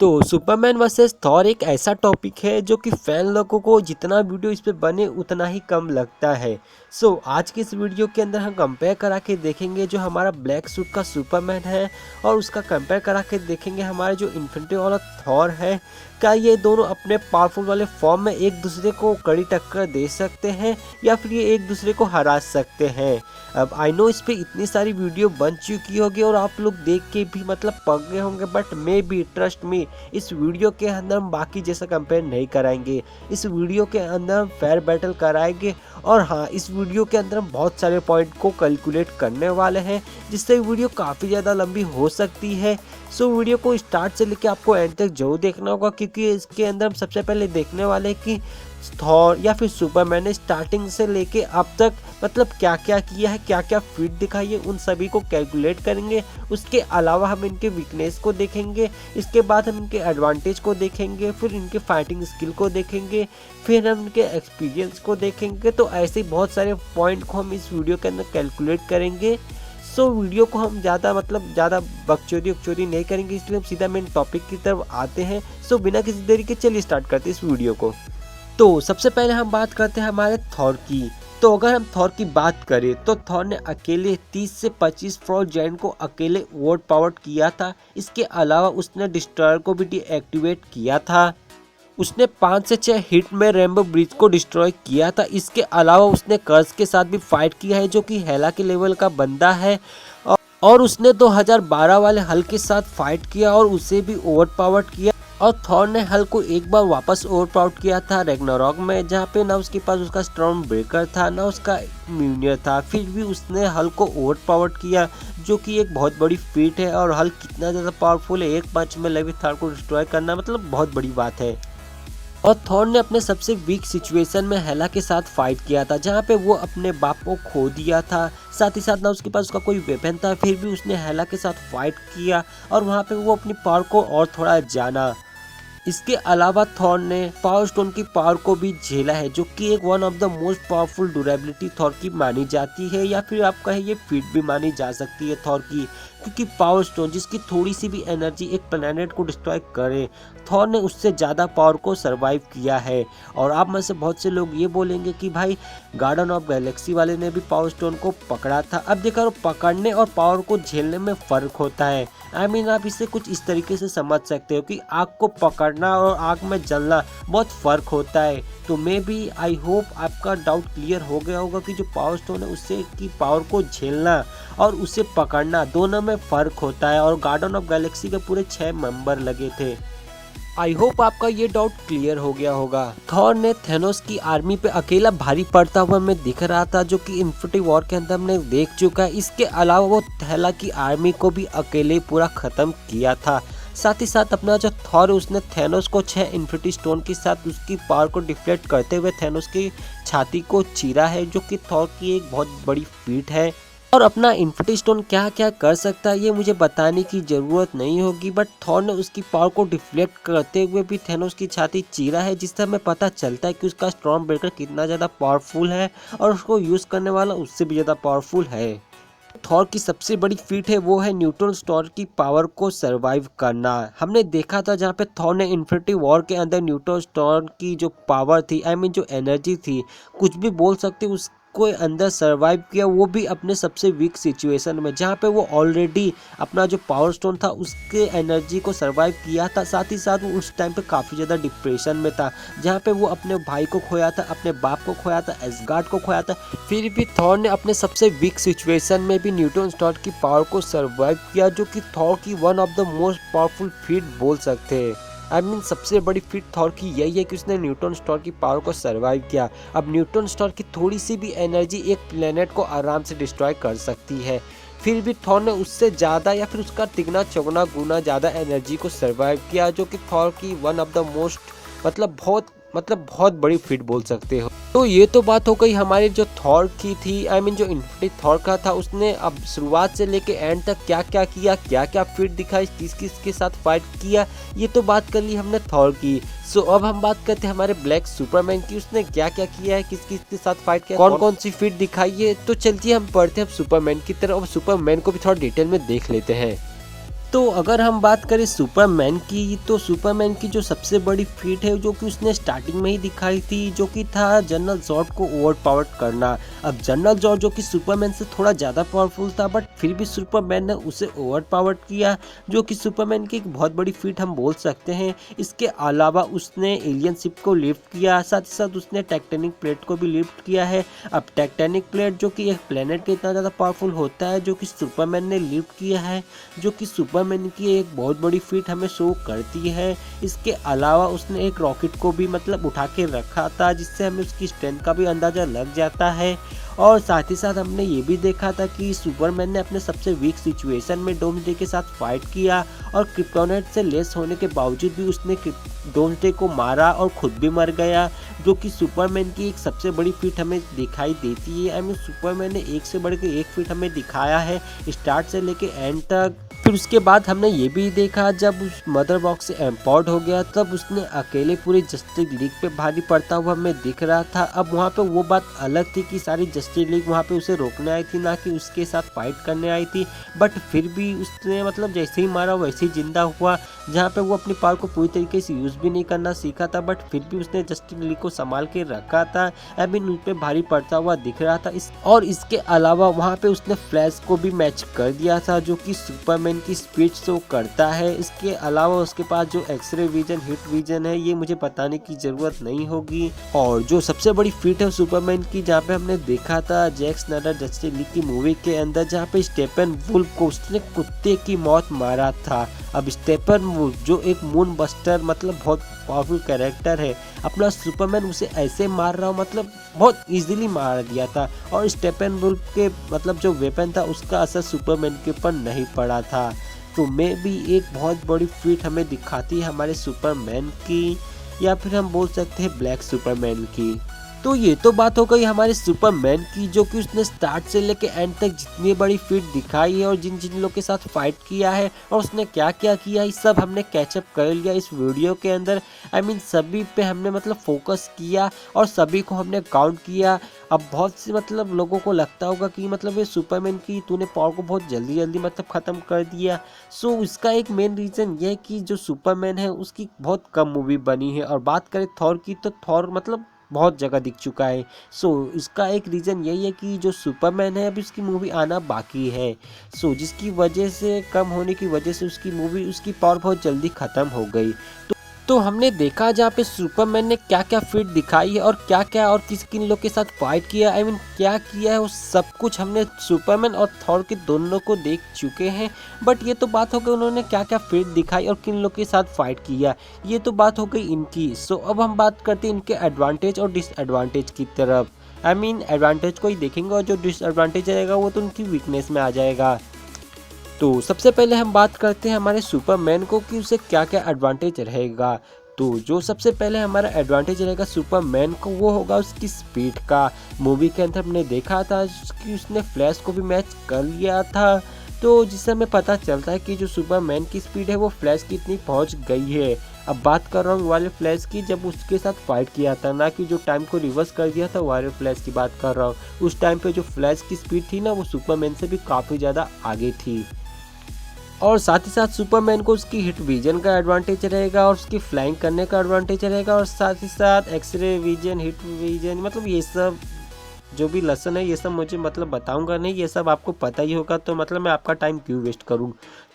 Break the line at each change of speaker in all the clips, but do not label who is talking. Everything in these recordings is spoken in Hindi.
तो सुपरमैन वर्सेस थॉर एक ऐसा टॉपिक है जो कि फैन लोगों को जितना वीडियो इस पे बने उतना ही कम लगता है। आज की इस वीडियो के अंदर हम कंपेयर करा के देखेंगे जो हमारा ब्लैक सूट का सुपरमैन है और उसका कंपेयर करा के देखेंगे हमारे जो इन्फिनिटी वाला थॉर है। क्या ये दोनों अपने पावरफुल वाले फॉर्म में एक दूसरे को कड़ी टक्कर दे सकते हैं या फिर ये एक दूसरे को हरा सकते हैं। अब आई नो इस पे इतनी सारी वीडियो बन चुकी होगी और आप लोग देख के भी मतलब पक गए होंगे, but may be trust me इस वीडियो के अंदर हम बाकी जैसा कंपेयर नहीं कराएंगे। इस वीडियो के अंदर हम फेयर बैटल कराएंगे और हाँ, इस वीडियो के अंदर हम बहुत सारे पॉइंट को कैलकुलेट करने वाले हैं जिससे वीडियो काफ़ी ज़्यादा लंबी हो सकती है। वीडियो को स्टार्ट से लेकर आपको एंड तक जरूर देखना होगा क्योंकि इसके अंदर हम सबसे पहले देखने वाले हैं कि थॉर या फिर सुपरमैन ने स्टार्टिंग से लेके अब तक मतलब क्या क्या किया है, क्या क्या फीट दिखाई है, उन सभी को कैलकुलेट करेंगे। उसके अलावा हम इनके वीकनेस को देखेंगे, इसके बाद हम इनके एडवांटेज को देखेंगे, फिर इनके फाइटिंग स्किल को देखेंगे, फिर हम इनके एक्सपीरियंस को देखेंगे। तो ऐसे बहुत सारे पॉइंट को हम इस वीडियो के अंदर कैलकुलेट करेंगे। वीडियो को हम ज़्यादा बकचोदी नहीं करेंगे, इसलिए हम सीधा मेन टॉपिक की तरफ आते हैं। बिना किसी देरी के चलिए स्टार्ट करते हैं इस वीडियो को। सबसे पहले हम बात करते हैं हमारे थॉर की। अगर हम थॉर की बात करें तो थॉर ने अकेले 30 से 25 फ्रॉड जायंट को अकेले ओवर पावर्ड किया था। इसके अलावा उसने डिस्ट्रॉयर को भी डीएक्टिवेट किया था। उसने 5 से 6 हिट में रेनबो ब्रिज को डिस्ट्रॉय किया था। इसके अलावा उसने कर्स के साथ भी फाइट किया है जो कि हेला के लेवल का बंदा है और उसने 2012 वाले हल के साथ फाइट किया और उसे भी ओवर पावर्ड किया। और थॉर ने हल को एक बार वापस ओवर पावर्ड किया था रैग्नारॉक में, जहाँ पे ना उसके पास उसका स्टॉर्म ब्रेकर था ना उसका म्यूनियर था, फिर भी उसने हल को ओवर पावर्ड किया जो कि एक बहुत बड़ी फीट है। और हल कितना ज़्यादा पावरफुल है, एक पंच में लेविथार को डिस्ट्रॉय करना मतलब बहुत बड़ी बात है। और थॉर ने अपने सबसे वीक सिचुएशन में हेला के साथ फाइट किया था जहाँ पे वो अपने बाप को खो दिया था, साथ ही साथ ना उसके पास उसका कोई वेपन था, फिर भी उसने हेला के साथ फाइट किया और वहाँ पे वो अपनी पावर को और थोड़ा जाना। इसके अलावा थॉर ने पावर स्टोन की पावर को भी झेला है जो कि एक one of the most powerful durability Thor की मानी जाती है, या फिर आप कहें ये फीट भी मानी जा सकती है थॉर की, क्योंकि पावर स्टोन जिसकी थोड़ी सी भी एनर्जी एक प्लेनेट को डिस्ट्रॉय करे, थॉर ने उससे ज़्यादा पावर को सरवाइव किया है। और आप में से बहुत से लोग ये बोलेंगे कि भाई गार्डन ऑफ गैलेक्सी वाले ने भी पावर स्टोन को पकड़ा था। अब देखो, पकड़ने और पावर को झेलने में फ़र्क होता है। आप इसे कुछ इस तरीके से समझ सकते हो कि आग को पकड़ना और आग में जलना बहुत फ़र्क होता है। तो मे बी आई होप आपका डाउट क्लियर हो गया होगा कि जो पावर स्टोन है उससे की पावर को झेलना और उसे पकड़ना दोनों में फ़र्क होता है। और गार्डन ऑफ गैलेक्सी के पूरे 6 मेंबर लगे थे। आई होप आपका ये डाउट क्लियर हो गया होगा। थॉर ने थेनोस की आर्मी पे अकेला भारी पड़ता हुआ हमें दिख रहा था जो कि इन्फिनिटी वॉर के अंदर हमने देख चुका है। इसके अलावा वो हेला की आर्मी को भी अकेले पूरा खत्म किया था। साथ ही साथ अपना जो थॉर उसने थेनोस को 6 इन्फिनिटी स्टोन के साथ उसकी पावर को डिफ्लेक्ट करते हुए थेनोस की छाती को चीरा है जो कि थॉर की एक बहुत बड़ी फीट है। और अपना इन्फिनिटी स्टोन क्या क्या कर सकता है ये मुझे बताने की ज़रूरत नहीं होगी, बट थॉर ने उसकी पावर को डिफ्लेक्ट करते हुए भी थेनोस की छाती चीरा है, जिससे हमें पता चलता है कि उसका स्टॉर्म ब्रेकर कितना ज़्यादा पावरफुल है और उसको यूज़ करने वाला उससे भी ज़्यादा पावरफुल है। थॉर की सबसे बड़ी फीट है वो है न्यूट्रॉन स्टार की पावर को सरवाइव करना। हमने देखा था जहाँ पे थॉर ने इन्फिनिटी वॉर के अंदर न्यूट्रॉन स्टार की जो पावर थी, जो एनर्जी थी, कुछ भी बोल सकते उसको अंदर सरवाइव किया, वो भी अपने सबसे वीक सिचुएशन में, जहाँ पे वो ऑलरेडी अपना जो पावर स्टोन था उसके एनर्जी को सरवाइव किया था। साथ ही साथ वो उस टाइम पे काफ़ी ज़्यादा डिप्रेशन में था, जहाँ पे वो अपने भाई को खोया था, अपने बाप को खोया था, एसगार्ड को खोया था। फिर भी थॉर ने अपने सबसे वीक सिचुएशन में भी न्यूट्रॉन स्टार की पावर को सरवाइव किया, जो कि थॉर की one of the most powerful feet बोल सकते हैं। सबसे बड़ी फीट थॉर की यही है कि उसने न्यूट्रॉन स्टार की पावर को सरवाइव किया। अब न्यूट्रॉन स्टार की थोड़ी सी भी एनर्जी एक प्लेनेट को आराम से डिस्ट्रॉय कर सकती है, फिर भी थॉर ने उससे ज़्यादा या फिर उसका तिगना चौगुना गुना ज़्यादा एनर्जी को सरवाइव किया, जो कि थॉर की वन ऑफ द मोस्ट बहुत बड़ी फीट बोल सकते हो। तो ये तो बात हो गई हमारी जो थॉर की थी, जो इन्फिनिटी थॉर का था, उसने अब शुरुआत से लेके एंड तक क्या क्या किया, क्या क्या फीट दिखाई, किस किस के साथ फाइट किया, ये तो बात कर ली हमने थॉर की। अब हम बात करते हैं हमारे ब्लैक सुपरमैन की, उसने क्या क्या किया है, किस किस के साथ फाइट किया, कौन कौन सी फीट दिखाई है। तो चलिए हम पढ़ते हैं सुपरमैन की तरफ और सुपरमैन को भी थोड़ा डिटेल में देख लेते हैं। तो अगर हम बात करें सुपरमैन की, तो सुपरमैन की जो सबसे बड़ी फीट है जो कि उसने स्टार्टिंग में ही दिखाई थी, जो कि था जनरल जॉर्ड को ओवर पावर्ड करना। अब जनरल जॉर्ड जो कि सुपरमैन से थोड़ा ज़्यादा पावरफुल था, बट फिर भी सुपरमैन ने उसे ओवर पावर्ड किया, जो कि सुपरमैन की एक बहुत बड़ी फीट हम बोल सकते हैं। इसके अलावा उसने एलियन शिप को लिफ्ट किया, साथ ही साथ उसने टेक्टोनिक प्लेट को भी लिफ्ट किया है। अब टेक्टोनिक प्लेट जो कि एक प्लेनेट के इतना ज़्यादा पावरफुल होता है, जो कि सुपरमैन ने लिफ्ट किया है, जो कि सुपरमैन की एक बहुत बड़ी फीट हमें शो करती है। इसके अलावा उसने एक रॉकेट को भी मतलब उठा के रखा था, जिससे हमें उसकी स्ट्रेंथ का भी अंदाज़ा लग जाता है। और साथ ही साथ हमने ये भी देखा था कि सुपरमैन ने अपने सबसे वीक सिचुएशन में डोम्सडे के साथ फाइट किया, और क्रिप्टोनाइट से लेस होने के बावजूद भी उसने डोम्सडे को मारा और खुद भी मर गया, जो कि सुपरमैन की एक सबसे बड़ी फीट हमें दिखाई देती है। आई मीन सुपरमैन ने एक से बढ़ के एक फीट हमें दिखाया है, स्टार्ट से लेके एंड तक। फिर उसके बाद हमने ये भी देखा, जब उस मदर बॉक्स से एम्पावर्ड हो गया, तब उसने अकेले पूरी जस्टिस लीग पे भारी पड़ता हुआ हमें दिख रहा था। अब वहाँ पे वो बात अलग थी कि सारी जस्टिस लीग वहाँ पे उसे रोकने आई थी, ना कि उसके साथ फाइट करने आई थी। बट फिर भी उसने मतलब जैसे ही मारा वैसे ही जिंदा हुआ, जहाँ पे वो अपनी पावर को पूरी तरीके से यूज़ भी नहीं करना सीखा था, बट फिर भी उसने जस्टिस लीग को संभाल के रखा था। आई मीन उन पे भारी पड़ता हुआ दिख रहा था। और इसके अलावा वहाँ पे उसने फ्लैश को भी मैच कर दिया था, जो कि सुपरमैन की स्पीड शो करता है। इसके अलावा उसके पास जो एक्सरे विजन, हिट विजन है, ये मुझे बताने की जरूरत नहीं होगी। और जो सबसे बड़ी फीट है सुपरमैन की, जहाँ पे हमने देखा था जैक स्नाइडर जस्टिस लीग की मूवी के अंदर, जहाँ पे स्टेपन वुल्फ को उसने कुत्ते की मौत मारा था। अब स्टेपन वुल्फ जो एक मून बस्टर मतलब बहुत पावरफुल कैरेक्टर है, अपना सुपरमैन उसे ऐसे मार रहा हो, मतलब बहुत इजीली मार दिया था। और स्टेपन वुल्फ के मतलब जो वेपन था उसका असर सुपरमैन के ऊपर नहीं पड़ा था। तो मैं भी एक बहुत बड़ी फीट हमें दिखाती है हमारे सुपरमैन की, या फिर हम बोल सकते हैं ब्लैक सुपरमैन की। तो ये तो बात हो गई हमारे सुपरमैन की, जो कि उसने स्टार्ट से लेके एंड तक जितनी बड़ी फीट दिखाई है और जिन जिन लोगों के साथ फाइट किया है और उसने क्या क्या किया है, सब हमने कैचअप कर लिया इस वीडियो के अंदर। आई मीन सभी पे हमने मतलब फोकस किया और सभी को हमने काउंट किया। अब बहुत से मतलब लोगों को लगता होगा कि मतलब ये सुपरमैन की तूने पावर को बहुत जल्दी जल्दी मतलब ख़त्म कर दिया। सो इसका एक मेन रीज़न ये है कि जो सुपरमैन है उसकी बहुत कम मूवी बनी है। और बात करें थॉर की, तो थॉर मतलब बहुत जगह दिख चुका है। सो इसका एक रीज़न यही है कि जो सुपरमैन है अभी उसकी मूवी आना बाकी है। सो जिसकी वजह से कम होने की वजह से उसकी मूवी उसकी पावर बहुत जल्दी ख़त्म हो गई। तो हमने देखा जहाँ पे सुपरमैन ने क्या क्या फीट दिखाई है और क्या क्या और किस किन लोग के साथ फाइट किया, आई मीन क्या किया है, वो सब कुछ हमने सुपरमैन और थॉर के दोनों को देख चुके हैं। बट ये तो बात हो गई उन्होंने क्या क्या फीट दिखाई और किन लोग के साथ फाइट किया, ये तो बात हो गई इनकी। सो अब हम बात करते हैं इनके एडवांटेज और डिसएडवांटेज की तरफ। आई मीन एडवांटेज को ही देखेंगे और जो डिसएडवांटेज रहेगा वो तो उनकी वीकनेस में आ जाएगा। तो सबसे पहले हम बात करते हैं हमारे सुपरमैन को कि उसे क्या क्या एडवांटेज रहेगा। तो जो सबसे पहले हमारा एडवांटेज रहेगा सुपरमैन को, वो होगा उसकी स्पीड का। मूवी के अंदर हमने देखा था कि उसने फ्लैश को भी मैच कर लिया था, तो जिससे हमें पता चलता है कि जो सुपरमैन की स्पीड है वो फ्लैश की इतनी पहुंच गई है। अब बात कर रहा हूँ वाले फ्लैश की, जब उसके साथ फाइट किया था, ना कि जो टाइम को रिवर्स कर दिया था वाले फ्लैश की बात कर रहा हूँ। उस टाइम पे जो फ्लैश की स्पीड थी ना, वो सुपरमैन से भी काफ़ी ज़्यादा आगे थी। और साथ ही साथ सुपरमैन को उसकी हिट विजन का एडवांटेज रहेगा और उसकी फ्लाइंग करने का एडवांटेज रहेगा, और साथ ही साथ एक्सरे विजन, हिट विजन, मतलब ये सब जो भी लेसन है ये सब मुझे मतलब बताऊंगा नहीं, ये सब आपको पता ही होगा, तो मतलब मैं आपका टाइम क्यों वेस्ट करूं।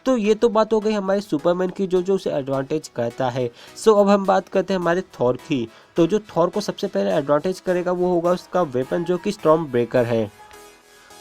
तो ये तो बात हो गई हमारे सुपरमैन की जो जो उसे एडवांटेज कहता है। सो अब हम बात करते हैं हमारे थॉर की। तो जो थॉर को सबसे पहले एडवांटेज करेगा वो होगा उसका वेपन, जो कि स्टॉर्म ब्रेकर है।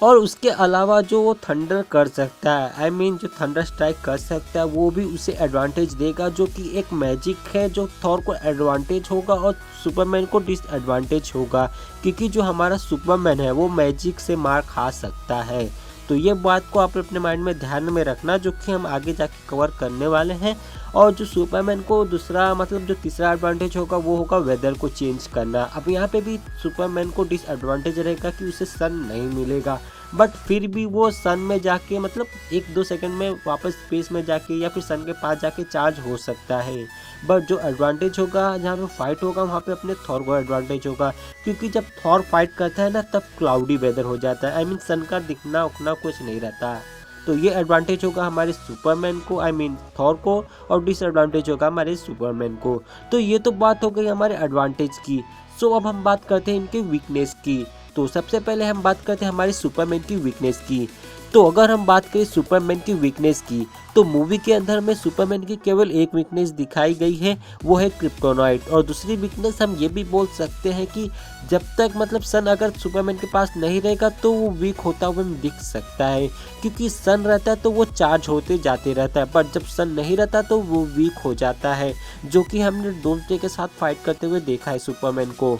और उसके अलावा जो वो थंडर कर सकता है, आई मीन जो थंडर स्ट्राइक कर सकता है, वो भी उसे एडवांटेज देगा, जो कि एक मैजिक है जो थॉर को एडवांटेज होगा और सुपरमैन को डिसएडवांटेज होगा, क्योंकि जो हमारा सुपरमैन है वो मैजिक से मार खा सकता है। तो ये बात को आप अपने माइंड में ध्यान में रखना, जो कि हम आगे जाके कवर करने वाले हैं। और जो सुपरमैन को दूसरा मतलब जो तीसरा एडवांटेज होगा वो होगा वेदर को चेंज करना। अब यहाँ पे भी सुपरमैन को डिसएडवांटेज रहेगा कि उसे सन नहीं मिलेगा, बट फिर भी वो सन में जाके मतलब 1-2 सेकंड में वापस स्पेस में जाके या फिर सन के पास जाके चार्ज हो सकता है। बट जो एडवांटेज होगा जहाँ पे फाइट होगा वहाँ पे अपने थॉर को एडवांटेज होगा, क्योंकि जब थॉर फाइट करता है ना तब क्लाउडी वेदर हो जाता है। आई मीन सन का दिखना उखना कुछ नहीं रहता, तो ये एडवांटेज होगा हमारे सुपरमैन को, आई मीन थॉर को, और डिसएडवांटेज होगा हमारे सुपरमैन को। तो ये तो बात हो गई हमारे एडवांटेज की। सो अब हम बात करते हैं इनके वीकनेस की। तो सबसे पहले हम बात करते हैं हमारे सुपरमैन की वीकनेस की। तो अगर हम बात करें सुपरमैन की वीकनेस की, तो मूवी के अंदर में सुपरमैन की केवल एक वीकनेस दिखाई गई है, वो है क्रिप्टोनाइट। और दूसरी वीकनेस हम ये भी बोल सकते हैं कि जब तक मतलब सन अगर सुपरमैन के पास नहीं रहेगा तो वो वीक होता हुआ दिख सकता है, क्योंकि सन रहता है तो वो चार्ज होते जाते रहता है, पर जब सन नहीं रहता तो वो वीक हो जाता है, जो कि हमने डोम्सडे के साथ फाइट करते हुए देखा है सुपरमैन को।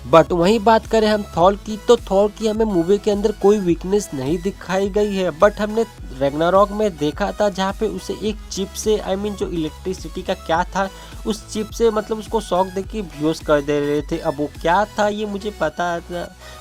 बट वहीं बात करें हम थॉर की, तो थॉर की हमें मूवी के अंदर कोई वीकनेस नहीं दिखाई गई है। बट हमने रैग्नारॉक में देखा था जहाँ पे उसे एक चिप से, आई मीन जो इलेक्ट्रिसिटी का क्या था, उस चिप से मतलब उसको शॉक देके बेहोश कर दे रहे थे। अब वो क्या था ये मुझे पता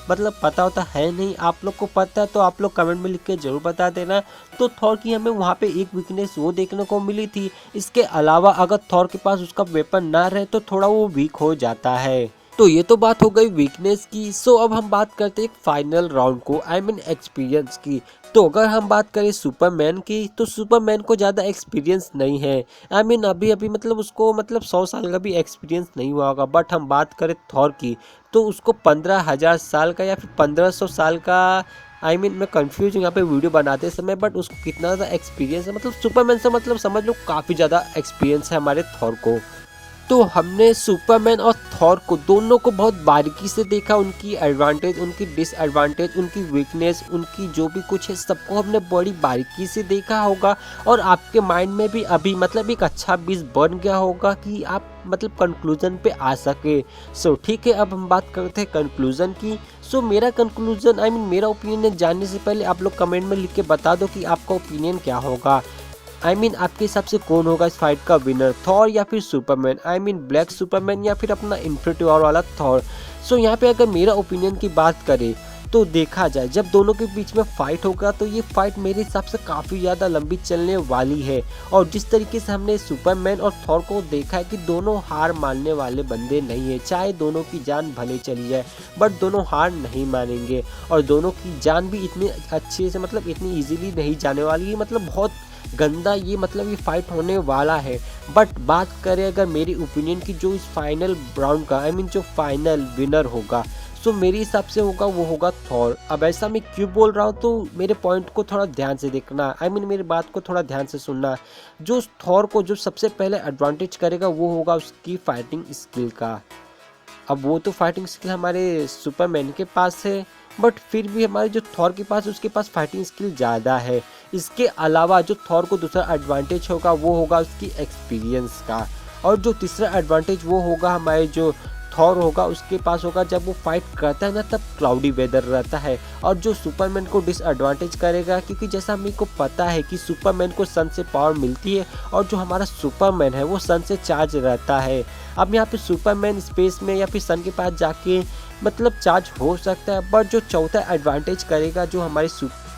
मतलब पता होता है नहीं, आप लोग को पता है तो आप लोग कमेंट में लिख के जरूर बता देना। तो थॉर की हमें वहाँ पे एक वीकनेस वो देखने को मिली थी। इसके अलावा अगर थॉर के पास उसका वेपन ना रहे तो थोड़ा वो वीक हो जाता है। तो ये तो बात हो गई वीकनेस की। सो अब हम बात करते हैं एक फाइनल राउंड को, आई मीन एक्सपीरियंस की। तो अगर हम बात करें सुपरमैन की, तो सुपरमैन को ज़्यादा एक्सपीरियंस नहीं है, आई मीन अभी अभी मतलब उसको मतलब 100 साल का भी एक्सपीरियंस नहीं हुआ होगा। बट हम बात करें थॉर की, तो उसको 15,000 साल का या फिर 1500 साल का, आई मीन मैं कंफ्यूज हूँ यहाँ पे वीडियो बनाते समय, बट उसको कितना ज़्यादा एक्सपीरियंस है, मतलब सुपरमैन से मतलब समझ लो काफ़ी ज़्यादा एक्सपीरियंस है हमारे थॉर को। तो हमने सुपरमैन और थॉर को दोनों को बहुत बारीकी से देखा, उनकी एडवांटेज, उनकी डिसएडवांटेज, उनकी वीकनेस, उनकी जो भी कुछ है सबको हमने बड़ी बारीकी से देखा होगा। और आपके माइंड में भी अभी मतलब एक अच्छा बीज बन गया होगा कि आप मतलब कंक्लूजन पे आ सके। सो ठीक है, अब हम बात करते हैं कंक्लूजन की। सो मेरा कंक्लूजन, आई मीन मेरा ओपिनियन जानने से पहले आप लोग कमेंट में लिख के बता दो कि आपका ओपिनियन क्या होगा। आई मीन आपके हिसाब से कौन होगा इस फाइट का विनर, थॉर या फिर Superman, I mean black Superman या फिर अपना इन्फिनिटी वॉर वाला थॉर। सो यहाँ पे अगर मेरा ओपिनियन की बात करें तो देखा जाए जब दोनों के बीच में फाइट होगा तो ये फाइट मेरे हिसाब से काफ़ी ज़्यादा लंबी चलने वाली है। और जिस तरीके से हमने सुपरमैन और थॉर को देखा है कि दोनों हार मानने वाले बंदे नहीं है, चाहे दोनों की जान भले चली जाए बट दोनों हार नहीं मानेंगे। और दोनों की जान भी इतनी अच्छे से मतलब इतनी ईजिली नहीं जाने वाली है, मतलब बहुत गंदा ये मतलब ये फाइट होने वाला है। बट बात करें अगर मेरी ओपिनियन की, जो इस फाइनल राउंड का, आई मीन जो फाइनल विनर होगा, सो मेरे हिसाब से होगा वो होगा थॉर। अब ऐसा मैं क्यों बोल रहा हूँ, तो मेरे पॉइंट को थोड़ा ध्यान से देखना, आई मीन मेरी बात को थोड़ा ध्यान से सुनना। जो थॉर को जो सबसे पहले एडवांटेज करेगा वो होगा उसकी फाइटिंग स्किल का। अब वो तो फाइटिंग स्किल हमारे सुपरमैन के पास है, बट फिर भी हमारे जो थॉर के पास, उसके पास फाइटिंग स्किल ज़्यादा है। इसके अलावा जो थॉर को दूसरा एडवांटेज होगा वो होगा उसकी एक्सपीरियंस का। और जो तीसरा एडवांटेज वो होगा हमारे जो थॉर होगा उसके पास होगा जब वो फाइट करता है ना तब क्लाउडी वेदर रहता है। और जो सुपरमैन को डिसएडवांटेज करेगा, क्योंकि जैसा मेरे को पता है कि सुपरमैन को सन से पावर मिलती है और जो हमारा सुपरमैन है वो सन से चार्ज रहता है। अब यहाँ पे सुपरमैन स्पेस में या फिर सन के पास जाके मतलब चार्ज हो सकता है, बट जो चौथा एडवांटेज करेगा जो हमारे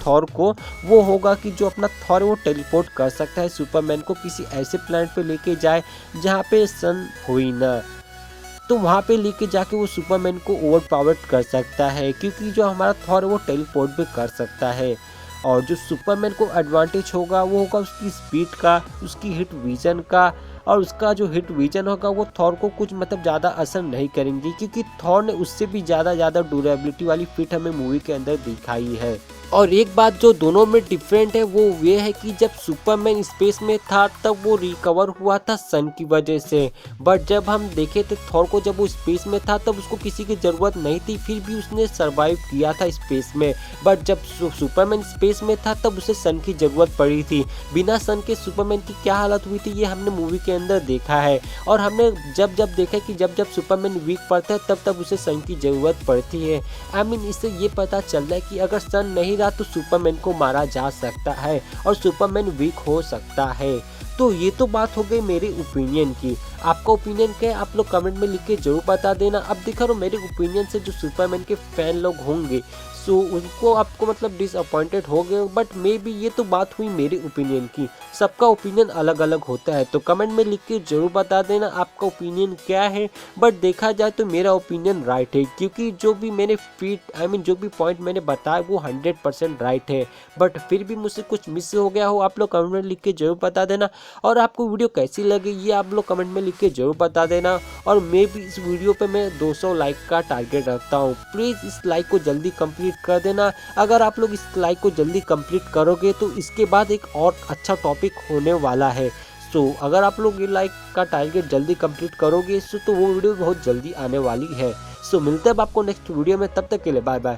थॉर को, वो होगा कि जो अपना थॉर वो टेलीपोर्ट कर सकता है सुपरमैन को किसी ऐसे प्लैनेट पे लेके जाए जहाँ पे सन हो ही ना, तो वहाँ पे लेके जाके वो सुपरमैन को ओवर पावर्ड कर सकता है, क्योंकि जो हमारा थॉर वो टेलीपोर्ट भी कर सकता है। और जो सुपरमैन को एडवांटेज होगा वो होगा उसकी स्पीड का, उसकी हिट विजन का। और उसका जो हिट विजन होगा वो थॉर को कुछ मतलब ज़्यादा असर नहीं करेंगी, क्योंकि थॉर ने उससे भी ज़्यादा ड्यूरेबिलिटी वाली फिट हमें मूवी के अंदर दिखाई है। और एक बात जो दोनों में डिफरेंट है वो ये है कि जब सुपरमैन स्पेस में था तब वो रिकवर हुआ था सन की वजह से, बट जब हम देखे थे थॉर को जब वो स्पेस में था तब उसको किसी की ज़रूरत नहीं थी, फिर भी उसने सरवाइव किया था स्पेस में। बट जब सुपरमैन स्पेस में था तब उसे सन की ज़रूरत पड़ी थी। बिना सन के सुपरमैन की क्या हालत हुई थी ये हमने मूवी के अंदर देखा है। और हमने जब देखा कि जब सुपरमैन वीक पड़ता है तब उसे सन की ज़रूरत पड़ती है। आई मीन इससे ये पता चलता है कि अगर सन नहीं तो सुपरमैन को मारा जा सकता है और सुपरमैन वीक हो सकता है। तो ये तो बात हो गई मेरे ओपिनियन की। आपका ओपिनियन क्या है आप लोग कमेंट में लिख के जरूर बता देना। अब दिखा रहा मेरे ओपिनियन से जो सुपरमैन के फैन लोग होंगे सो उनको आपको मतलब डिसअपॉइंटेड हो गए, बट मे बी ये तो बात हुई मेरी ओपिनियन की, सबका ओपिनियन अलग अलग होता है। तो कमेंट में लिख के जरूर बता देना आपका ओपिनियन क्या है। बट देखा जाए तो मेरा ओपिनियन राइट है, क्योंकि जो भी मैंने जो भी पॉइंट मैंने बताया वो 100% राइट है। बट फिर भी मुझसे कुछ मिस हो गया हो, आप लोग कमेंट में लिख के जरूर बता देना। और आपको वीडियो कैसी लगी ये आप लोग कमेंट में लिख के जरूर बता देना। और मैं भी इस वीडियो पे मैं 200 लाइक का टारगेट रखता हूँ, प्लीज़ इस लाइक को जल्दी कंप्लीट कर देना। अगर आप लोग इस लाइक को जल्दी कंप्लीट करोगे तो इसके बाद एक और अच्छा टॉपिक होने वाला है। सो अगर आप लोग ये लाइक का टारगेट जल्दी कंप्लीट करोगे तो वो वीडियो बहुत जल्दी आने वाली है। सो मिलते हैं अब आपको नेक्स्ट वीडियो में, तब तक के लिए बाय बाय।